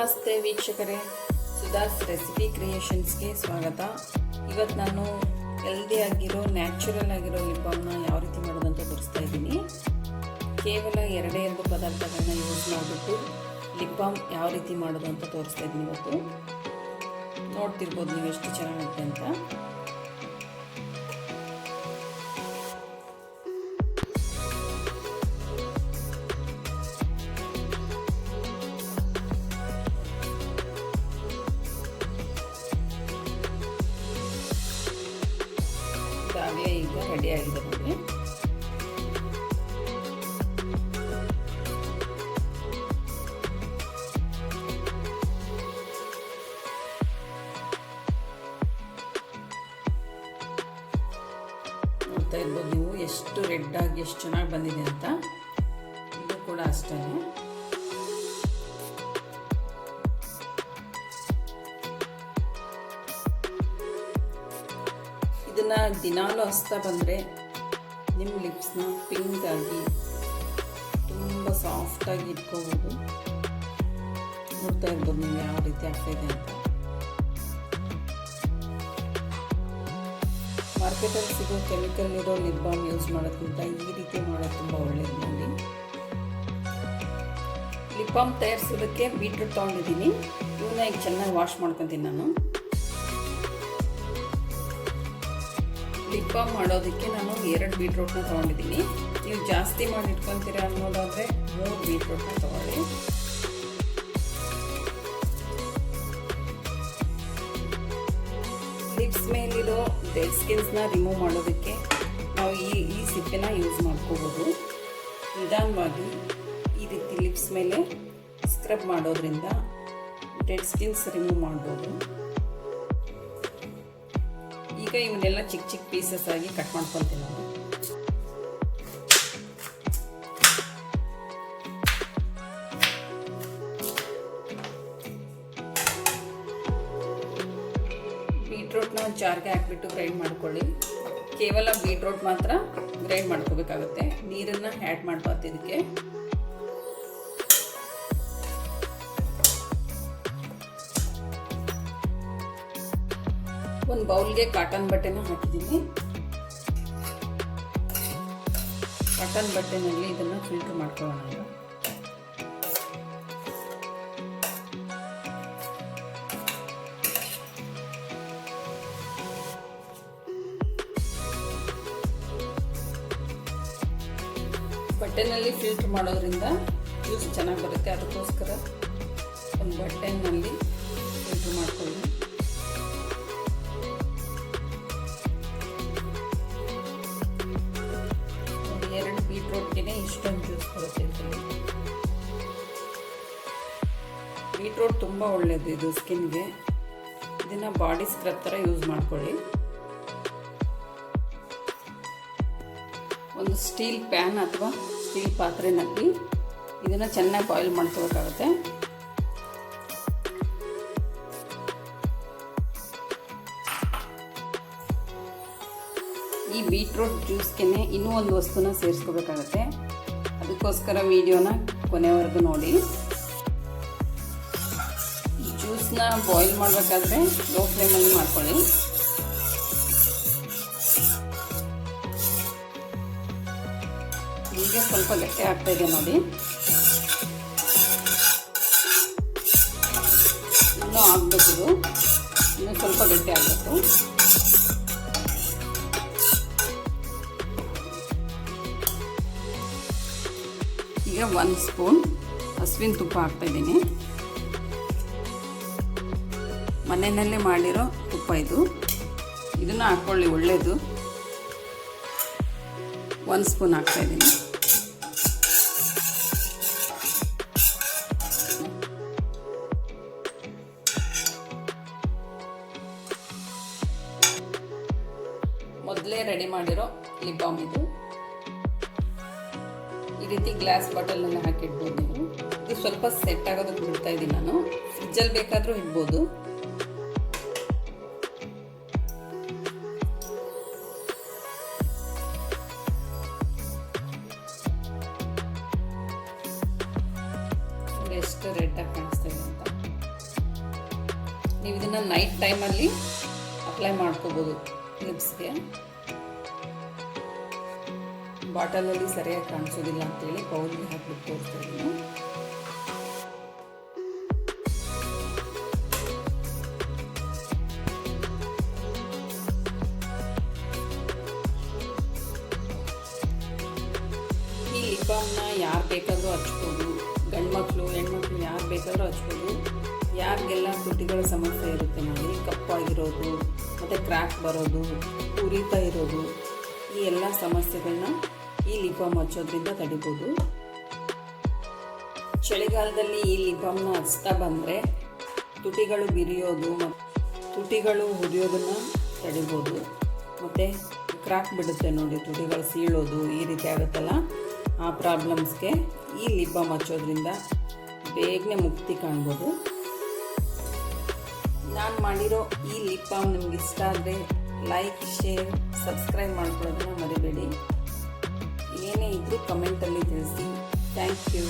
ನಮಸ್ತೆ ವೀಕ್ಷಕರೇ, ಸುಧಾಸ್ ರೆಸಿಪಿ ಕ್ರಿಯೇಷನ್ಸ್ಗೆ ಸ್ವಾಗತ. ಇವತ್ತು ನಾನು ಹೆಲ್ದಿಯಾಗಿರೋ ನ್ಯಾಚುರಲ್ ಆಗಿರೋ ಲಿಪ್ ಬಾಮ್ನ ಯಾವ ರೀತಿ ಮಾಡೋದು ಅಂತ ತೋರಿಸ್ತಾ ಇದ್ದೀನಿ. ಕೇವಲ ಎರಡೇ ಪದಾರ್ಥಗಳನ್ನ ಯೂಸ್ ಮಾಡಿಬಿಟ್ಟು ಲಿಪ್ ಬಾಮ್ ಯಾವ ರೀತಿ ಮಾಡೋದು ಅಂತ ತೋರಿಸ್ತಾ ಇದ್ದೀನಿ. ಇವತ್ತು ನೋಡ್ತಿರ್ಬೋದು ನೀವು ಎಷ್ಟು ಚೆನ್ನಾಗುತ್ತೆ ಅಂತ. ಈಗ ರೆಡಿ ಆಗಿದೆ ನೋಡಿ. ನೋಡ್ತಾ ಇರ್ಬೋದು ನೀವು ಎಷ್ಟು ರೆಡ್ ಆಗಿ ಎಷ್ಟು ಚೆನ್ನಾಗಿ ಬಂದಿದೆ ಅಂತ. ಇದು ಕೂಡ ಅಷ್ಟೇ. ಇದನ್ನು ದಿನಾಲೂ ಹಚ್ತಾ ಬಂದರೆ ನಿಮ್ಮ ಲಿಪ್ಸ್ನ ಪಿಂಕ್ ಆಗಿ ತುಂಬ ಸಾಫ್ಟಾಗಿ ಇಟ್ಕೋಬೋದು. ನೋಡ್ತಾ ಇರ್ಬೋದು ನೀವು ಯಾವ ರೀತಿ ಆಗ್ತಾಯಿದೆ ಅಂತ. ಮಾರ್ಕೆಟಲ್ಲಿ ಸಿಗೋ ಕೆಮಿಕಲ್ ಇರೋ ಲಿಪ್ ಬಾಮ್ ಯೂಸ್ ಮಾಡೋದ್ಕಿಂತ ಈ ರೀತಿ ಮಾಡೋದು ತುಂಬ ಒಳ್ಳೆಯದು ನೋಡಿ. ಲಿಪ್ ಬಾಮ್ ತಯಾರಿಸೋದಕ್ಕೆ ಬೀಟ್ರೂಟ್ ತೊಗೊಂಡಿದ್ದೀನಿ. ಇವನ್ನ ಈಗ ಚೆನ್ನಾಗಿ ವಾಶ್ ಮಾಡ್ಕೊತೀನಿ ನಾನು. ಲಿಪ್ ಬಾಮ್ ಮಾಡೋದಕ್ಕೆ ನಾನು 2 ಬೀಟ್ರೂಟ್ನ ತೊಗೊಂಡಿದ್ದೀನಿ. ನೀವು ಜಾಸ್ತಿ ಮಾಡಿ ಇಟ್ಕೊತೀರ ಅನ್ನೋದಾದರೆ 3 ಬೀಟ್ರೂಟ್ನ ತೊಗೊಳ್ಳಿ. ಲಿಪ್ಸ್ ಮೇಲಿರೋ ಡೆಡ್ ಸ್ಕಿನ್ಸ್ನ ರಿಮೂವ್ ಮಾಡೋದಕ್ಕೆ ನಾವು ಈ ಸಿಪ್ಪೆನ ಯೂಸ್ ಮಾಡ್ಕೋಬೋದು. ನಿಧಾನವಾಗಿ ಈ ರೀತಿ ಲಿಪ್ಸ್ ಮೇಲೆ ಸ್ಕ್ರಬ್ ಮಾಡೋದ್ರಿಂದ ಡೆಡ್ ಸ್ಕಿನ್ಸ್ ರಿಮೂವ್ ಮಾಡ್ಬೋದು. ಈಗ ಇವನ್ನೆಲ್ಲ ಚಿಕ್ಕ ಚಿಕ್ಕ ಪೀಸಸ್ ಆಗಿ ಕಟ್ ಮಾಡ್ಕೊತೀನಿ ನಾನು. ಬೀಟ್ರೂಟ್ನ ಜಾರ್ಗೆ ಹಾಕ್ಬಿಟ್ಟು ಗ್ರೈಂಡ್ ಮಾಡ್ಕೊಳ್ಳಿ. ಕೇವಲ ಬೀಟ್ರೂಟ್ ಮಾತ್ರ ಗ್ರೈಂಡ್ ಮಾಡ್ಕೋಬೇಕಾಗುತ್ತೆ. ನೀರನ್ನು ಆ್ಯಡ್ ಮಾಡಬಾರ್ದು ಇದಕ್ಕೆ. ಒಂದು ಬೌಲ್ಗೆ ಕಾಟನ್ ಬಟ್ಟೆನ ಹಾಕಿದ್ದೀನಿ. ಕಾಟನ್ ಬಟ್ಟೆನಲ್ಲಿ ಇದನ್ನು ಫಿಲ್ಟರ್ ಮಾಡ್ಕೊಳ್ಳೋಣ. ಬಟ್ಟೆನಲ್ಲಿ ಫಿಲ್ಟರ್ ಮಾಡೋದ್ರಿಂದ ಜ್ಯೂಸ್ ಚೆನ್ನಾಗಿ ಬರುತ್ತೆ. ಅದಕ್ಕೋಸ್ಕರ ಒಂದು ಬಟ್ಟೆನಲ್ಲಿ ಫಿಲ್ಟರ್ ಮಾಡ್ಕೊಳ್ಳಿ. ಬೀಟ್ರೂಟ್ಗೆ ಇಷ್ಟೊಂದು ಜ್ಯೂಸ್ ಬರುತ್ತೆ. ಬೀಟ್ರೂಟ್ ತುಂಬ ಒಳ್ಳೆಯದು ಇದು ಸ್ಕಿನ್ಗೆ. ಇದನ್ನು ಬಾಡಿ ಸ್ಕ್ರಬ್ ಥರ ಯೂಸ್ ಮಾಡ್ಕೊಳ್ಳಿ. ಒಂದು ಸ್ಟೀಲ್ ಪ್ಯಾನ್ ಅಥವಾ ಸ್ಟೀಲ್ ಪಾತ್ರೆನಲ್ಲಿ ಇದನ್ನು ಚೆನ್ನಾಗಿ ಬಾಯ್ಲ್ ಮಾಡ್ಕೋಬೇಕಾಗುತ್ತೆ. ಈ ಬೀಟ್ರೂಟ್ ಜ್ಯೂಸ್ಗೆ ಇನ್ನೂ ಒಂದು ವಸ್ತುನ ಸೇರಿಸ್ಕೋಬೇಕಾಗತ್ತೆ. ಅದಕ್ಕೋಸ್ಕರ ವಿಡಿಯೋನ ಕೊನೆವರೆಗೂ ನೋಡಿ. ಜ್ಯೂಸ್ನ ಬಾಯ್ಲ್ ಮಾಡಬೇಕಾದ್ರೆ ಲೋ ಫ್ಲೇಮಲ್ಲಿ ಮಾಡ್ಕೊಳ್ಳಿ. ಈಗ ಸ್ವಲ್ಪ ಗಟ್ಟಿ ಆಗ್ತಾಯಿದೆ ನೋಡಿ. ಇನ್ನೂ ಆಗಬೇಕು. ಇನ್ನೂ ಸ್ವಲ್ಪ ಗಟ್ಟಿ ಆಗಬೇಕು. ಈಗ 1 ಸ್ಪೂನ್ ಹಸುವಿನ ತುಪ್ಪ ಹಾಕ್ತಾಯಿದ್ದೀನಿ. ಮನೆಯಲ್ಲೇ ಮಾಡಿರೋ ತುಪ್ಪ ಇದು. ಇದನ್ನು ಹಾಕ್ಕೊಳ್ಳಿ, ಒಳ್ಳೆಯದು. 1 ಸ್ಪೂನ್ ಹಾಕ್ತಾಯಿದ್ದೀನಿ. ಮೊದಲೇ ರೆಡಿ ಮಾಡಿರೋ ಲಿಪ್ ಬಾಮ್ ಇದು. ಈ ರೀತಿ ಗ್ಲಾಸ್ ಬಾಟಲ್ನಲ್ಲಿ ಹಾಕಿಡ್ಬೋದು ನೀವು. ಇದು ಸ್ವಲ್ಪ ಸೆಟ್ ಆಗೋದಕ್ಕೆ ಬಿಡ್ತಾ ಇದ್ದೀನಿ ನಾನು. ಫ್ರಿಜ್ಜಲ್ಲಿ ಬೇಕಾದರೂ ಇಡ್ಬೋದು. ಎಷ್ಟು ರೆಡ್ ಆಗಿ ಕಾಣಿಸ್ತಾ ಇದೆ ಅಂತ. ನೀವು ಇದನ್ನು ನೈಟ್ ಟೈಮಲ್ಲಿ ಅಪ್ಲೈ ಮಾಡ್ಕೋಬೋದು ಲಿಪ್ಸ್ಗೆ. ಬಾಟಲಲ್ಲಿ ಸರಿಯಾಗಿ ಕಾಣಿಸೋದಿಲ್ಲ ಅಂತೇಳಿ ಬೌಲ್ಗೆ ಹಾಕ್ಬಿಟ್ಟು ತೋರಿಸ್ತಾ ಇದ್ದೀನಿ. ಈ ಲಿಪ್ ಬಾಮ್ನ ಯಾರು ಬೇಕಾದರೂ ಹಚ್ಬೋದು, ಗಂಡು ಮಕ್ಕಳು ಹೆಣ್ಮಕ್ಳು ಯಾರು ಬೇಕಾದರೂ ಹಚ್ಬೋದು. ಯಾರಿಗೆಲ್ಲ ತುಟಿಗಳ ಸಮಸ್ಯೆ ಇರುತ್ತೆ ನೋಡಿ, ಕಪ್ಪಾಗಿರೋದು ಮತ್ತು ಕ್ರ್ಯಾಕ್ ಬರೋದು, ಉರಿತಾ ಇರೋದು, ಈ ಎಲ್ಲ ಸಮಸ್ಯೆಗಳನ್ನ ಈ ಲಿಪ್ ಬಾಮ್ ಹಚ್ಚೋದ್ರಿಂದ ತಡಿಬೋದು. ಚಳಿಗಾಲದಲ್ಲಿ ಈ ಲಿಪ್ ಬಾಮ್ನ ಹಚ್ತಾ ಬಂದರೆ ತುಟಿಗಳು ಬಿರಿಯೋದು ತುಟಿಗಳು ಉರಿಯೋದನ್ನು ತಡಿಬೋದು. ಮತ್ತು ಕ್ರ್ಯಾಕ್ ಬಿಡುತ್ತೆ ನೋಡಿ, ತುಟಿಗಳು ಸೀಳೋದು ಈ ರೀತಿ ಆಗುತ್ತಲ್ಲ, ಆ ಪ್ರಾಬ್ಲಮ್ಸ್ಗೆ ಈ ಲಿಪ್ ಬಾಮ್ ಹಚ್ಚೋದ್ರಿಂದ ಬೇಗನೆ ಮುಕ್ತಿ ಕಾಣ್ಬೋದು. ನಾನು ಮಾಡಿರೋ ಈ ಲಿಪ್ ಬಾಮ್ ನಿಮ್ಗೆ ಇಷ್ಟ ಆದರೆ ಲೈಕ್, ಶೇರ್, ಸಬ್ಸ್ಕ್ರೈಬ್ ಮಾಡ್ಕೊಳ್ಳೋದನ್ನು ಮರಿಬೇಡಿ. ಏನೇ ಇದ್ದರೂ ಕಮೆಂಟಲ್ಲಿ ತಿಳಿಸಿ. Thank you.